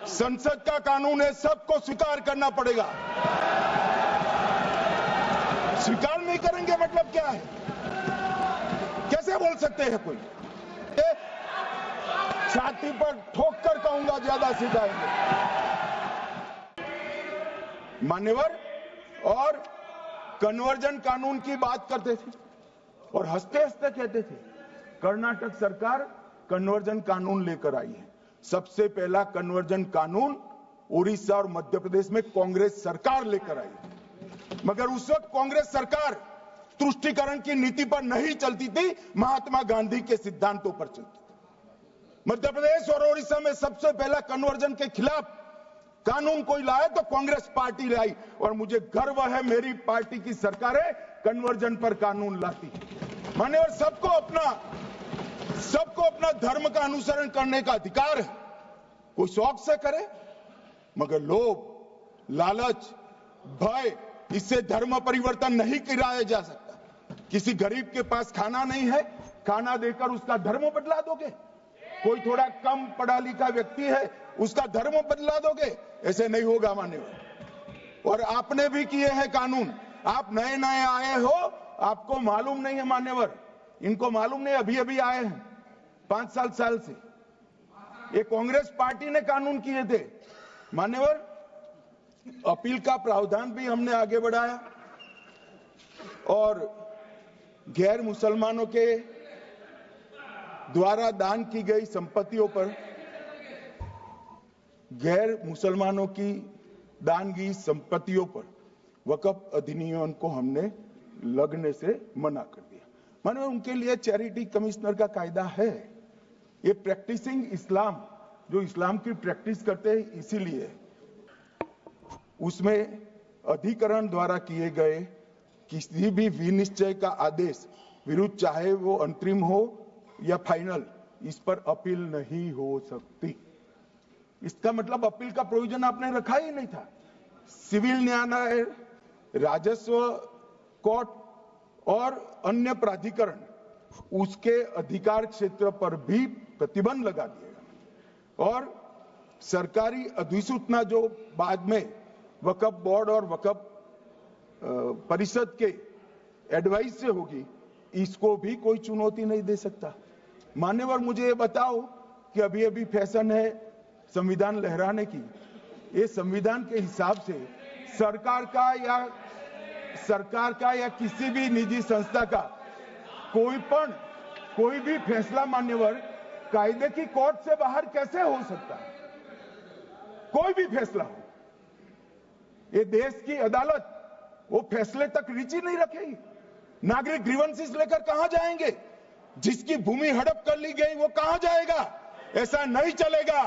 संसद का कानून है, सबको स्वीकार करना पड़ेगा। स्वीकार नहीं करेंगे मतलब क्या है? कैसे बोल सकते हैं कोई? छाती पर ठोक कर कहूंगा, ज्यादा सिखाएंगे। मान्यवर और कन्वर्जन कानून की बात करते थे और हंसते हंसते कहते थे कर्नाटक सरकार कन्वर्जन कानून लेकर आई है। सबसे पहला कन्वर्जन कानून उड़ीसा और मध्य प्रदेश में कांग्रेस सरकार लेकर आई है, मगर उस वक्त कांग्रेस सरकार तुष्टीकरण की नीति पर नहीं चलती थी, महात्मा गांधी के सिद्धांतों पर चलती थी। मध्य प्रदेश और उड़ीसा में सबसे पहला कन्वर्जन के खिलाफ कानून कोई लाया तो कांग्रेस पार्टी लाई, और मुझे गर्व है मेरी पार्टी की सरकारें कन्वर्जन पर कानून लाती है। मान्यवर, सबको अपना धर्म का अनुसरण करने का अधिकार है, कोई शौक से करे, मगर लोभ, लालच, भय, इससे धर्म परिवर्तन नहीं कराया जा सकता। किसी गरीब के पास खाना नहीं है, खाना देकर उसका धर्म बदला दोगे? कोई थोड़ा कम पढ़ा लिखा व्यक्ति है, उसका धर्म बदला दोगे? ऐसे नहीं होगा मान्यवर। और आपने भी किए हैं कानून, आप नए नए आए हो, आपको मालूम नहीं है मान्यवर, इनको मालूम नहीं, अभी अभी आए हैं 5 साल से। ये कांग्रेस पार्टी ने कानून किए थे मान्यवर। अपील का प्रावधान भी हमने आगे बढ़ाया और गैर मुसलमानों के द्वारा दान की गई संपत्तियों पर, गैर मुसलमानों की दान की संपत्तियों पर वक्फ अधिनियम को हमने लगने से मना कर दिया। मानो उनके लिए चैरिटी कमिश्नर का कायदा है। ये प्रैक्टिसिंग इस्लाम, जो इस्लाम की प्रैक्टिस करते हैं, इसीलिए उसमें अधिकरण द्वारा किए गए किसी भी विनिश्चय का आदेश विरुद्ध, चाहे वो अंतरिम हो या फाइनल, इस पर अपील नहीं हो सकती। इसका मतलब अपील का प्रोविजन आपने रखा ही नहीं था। सिविल न्यायालय, राजस्व कोर्ट और अन्य प्राधिकरण, उसके अधिकार क्षेत्र पर भी प्रतिबंध लगा दिया और सरकारी अधिसूचना जो बाद में वक्फ बोर्ड और वक्फ परिषद के एडवाइस से होगी, इसको भी कोई चुनौती नहीं दे सकता। मान्यवर, मुझे ये बताओ कि अभी अभी फैशन है संविधान लहराने की, ये संविधान के हिसाब से सरकार का या किसी भी निजी संस्था का कोई भी फैसला मान्यवर कायदे की कोर्ट से बाहर कैसे हो सकता है? कोई भी फैसला हो, ये देश की अदालत वो फैसले तक रुचि नहीं रखेगी। नागरिक ग्रीवेंसेस लेकर कहां जाएंगे? जिसकी भूमि हड़प कर ली गई वो कहां जाएगा? ऐसा नहीं चलेगा।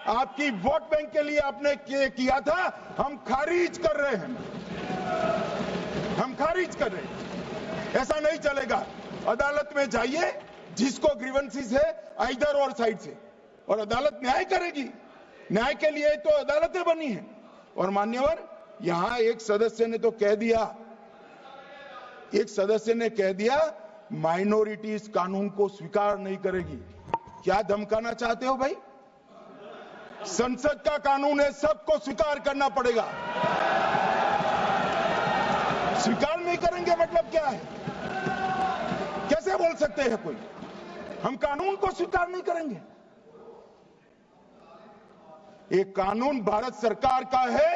आपकी वोट बैंक के लिए आपने किया था, हम खारिज कर रहे हैं, हम खारिज कर रहे हैं। ऐसा नहीं चलेगा। अदालत में जाइए, जिसको ग्रीवेंसेस है इधर और साइड से, और अदालत न्याय करेगी। न्याय के लिए तो अदालतें बनी है। और मान्यवर, यहां एक सदस्य ने कह दिया माइनॉरिटी इस कानून को स्वीकार नहीं करेगी। क्या धमकाना चाहते हो भाई? संसद का कानून है, सबको स्वीकार करना पड़ेगा। स्वीकार नहीं करेंगे मतलब क्या है? कैसे बोल सकते हैं कोई? हम कानून को स्वीकार नहीं करेंगे। ये कानून भारत सरकार का है,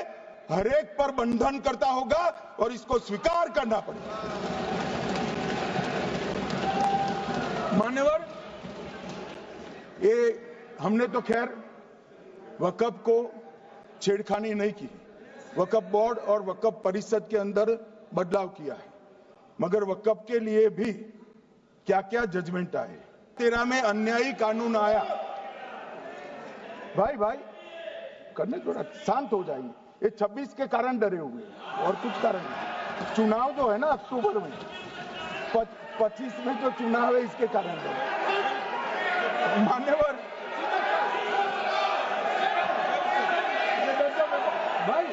हर एक पर बंधन करता होगा और इसको स्वीकार करना पड़ेगा। मान्यवर, ये हमने तो खैर वक्फ को छेड़खानी नहीं की, वक्फ बोर्ड और वक्फ परिषद के अंदर बदलाव किया है, मगर वक्फ के लिए भी क्या क्या जजमेंट आए। 13 में अन्यायी कानून आया। भाई करने, थोड़ा शांत हो जाइए। ये 26 के कारण डरे हुए हैं और कुछ कारण नहीं। चुनाव जो है ना अक्टूबर में, 25 में जो चुनाव है, इसके कारण डरे। मान्यवर, भाई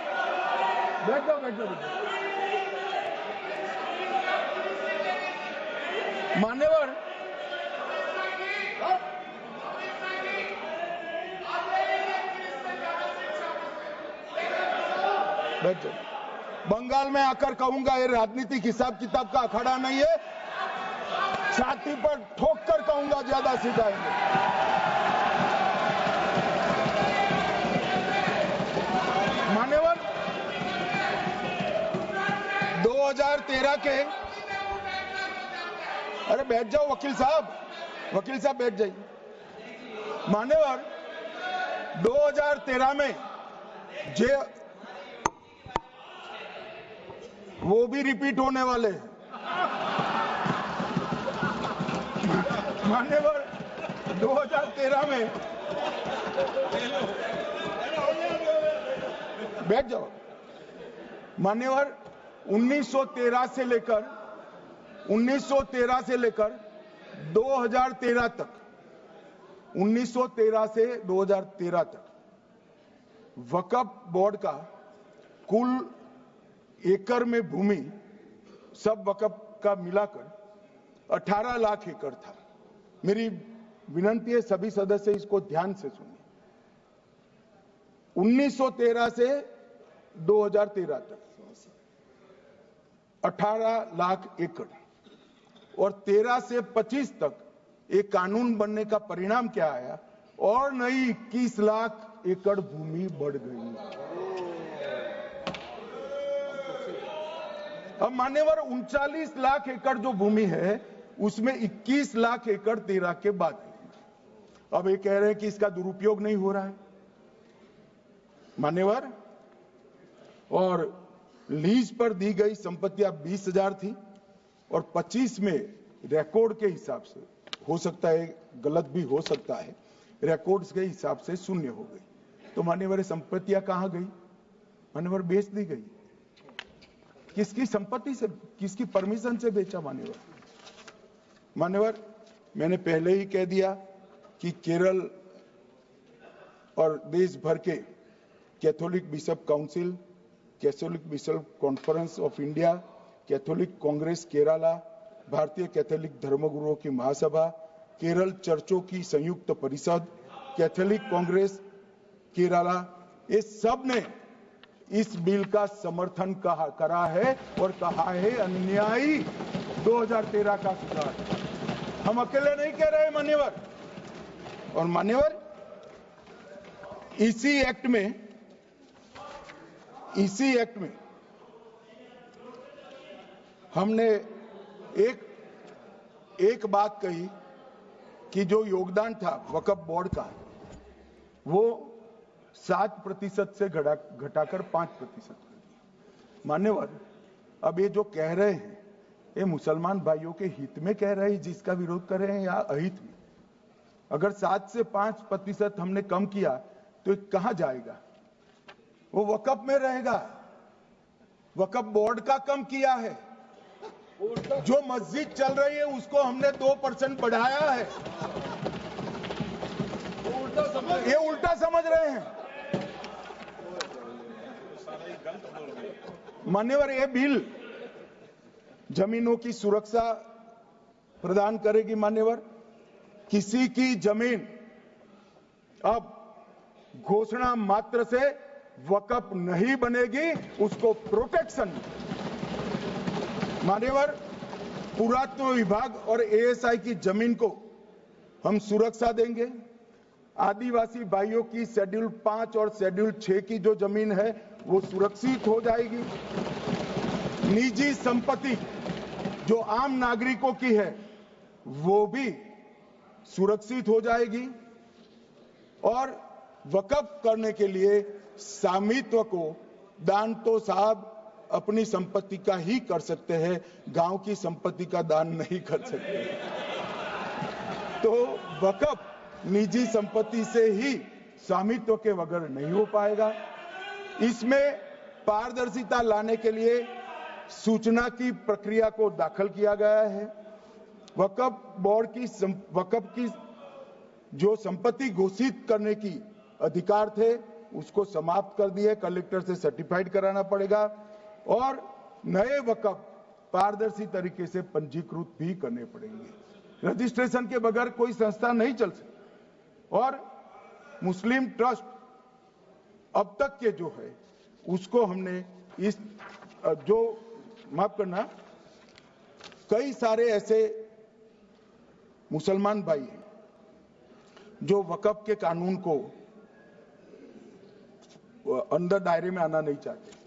बैठो। मान्यवर, बैठ जाइए। बंगाल में आकर कहूंगा ये राजनीतिक हिसाब किताब का अखाड़ा नहीं है, छाती पर ठोक कर कहूंगा ज्यादा सिखाएंगे। मान्यवर 2013 के, अरे बैठ जाओ वकील साहब बैठ जाइए। मान्यवर 2013 में जे वो भी रिपीट होने वाले हैं। मान्यवर 2013 में बैठ जाओ। मान्यवर 1913 से लेकर 2013 तक 1913 से 2013 तक वक्फ बोर्ड का कुल एकड़ में भूमि सब वक्फ का मिलाकर 18 लाख एकड़ था। मेरी विनंती है सभी सदस्य इसको ध्यान से सुनिए। 1913 से 2013 तक 18 लाख एकड़ और 13 से 25 तक एक कानून बनने का परिणाम क्या आया और नई 21 लाख एकड़ भूमि बढ़ गई। अब मान्यवर 39 लाख एकड़ जो भूमि है उसमें 21 लाख एकड़ 13 के बाद। अब ये कह रहे हैं कि इसका दुरुपयोग नहीं हो रहा है मान्यवर। और लीज पर दी गई संपत्तियां 20,000 थी और 25 में रिकॉर्ड के हिसाब से, हो सकता है गलत भी हो सकता है, रिकॉर्ड्स के हिसाब से शून्य हो गई। तो मान्यवर संपत्तियां कहां गई? मान्यवर बेच दी गई। किसकी संपत्ति से, किसकी परमिशन से बेचा? मान्यवर मैंने पहले ही कह दिया कि केरल और देश भर के Catholic bishop council, Catholic bishop conference of India, Catholic Congress Kerala, भारतीय कैथोलिक धर्मगुरुओं की महासभा, केरल चर्चों की संयुक्त परिषद, कैथोलिक कांग्रेस केरला, ये सब ने इस बिल का समर्थन करा है और कहा है अन्यायी 2013 का सुधार। हम अकेले नहीं कह रहे मान्यवर। और मान्यवर इसी एक्ट में हमने एक बात कही कि जो योगदान था वक्फ बोर्ड का वो 7% से घटाकर 5% कर दिया। मान्यवर अब ये जो कह रहे हैं ये मुसलमान भाइयों के हित में कह रहे हैं जिसका विरोध कर रहे हैं या अहित में? अगर 7 से 5% हमने कम किया तो ये कहां जाएगा? वो वक्फ में रहेगा। वक्फ बोर्ड का कम किया है। जो मस्जिद चल रही है उसको हमने 2% बढ़ाया है। ये उल्टा समझ रहे हैं मान्यवर। ये बिल जमीनों की सुरक्षा प्रदान करेगी मान्यवर। किसी की जमीन अब घोषणा मात्र से वक्फ नहीं बनेगी, उसको प्रोटेक्शन मान्यवर। पुरातत्व विभाग और एएसआई की जमीन को हम सुरक्षा देंगे। आदिवासी भाइयों की शेड्यूल 5 और शेड्यूल 6 की जो जमीन है वो सुरक्षित हो जाएगी। निजी संपत्ति जो आम नागरिकों की है वो भी सुरक्षित हो जाएगी। और वक्फ करने के लिए स्वामित्व को दान तो साहब अपनी संपत्ति का ही कर सकते हैं, गांव की संपत्ति का दान नहीं कर सकते। तो वक्फ निजी संपत्ति से ही स्वामित्व के बगैर नहीं हो पाएगा। इसमें पारदर्शिता लाने के लिए सूचना की प्रक्रिया को दाखिल किया गया है। वक्फ बोर्ड की वक्फ की जो संपत्ति घोषित करने की अधिकार थे उसको समाप्त कर दिए। कलेक्टर से सर्टिफाइड कराना पड़ेगा और नए वक्फ पारदर्शी तरीके से पंजीकृत भी करने पड़ेंगे। रजिस्ट्रेशन के बगैर कोई संस्था नहीं चल सकती। और मुस्लिम ट्रस्ट अब तक के जो है उसको हमने इस जो माफ करना, कई सारे ऐसे मुसलमान भाई हैं जो वक्फ के कानून को अंदर दायरे में आना नहीं चाहते।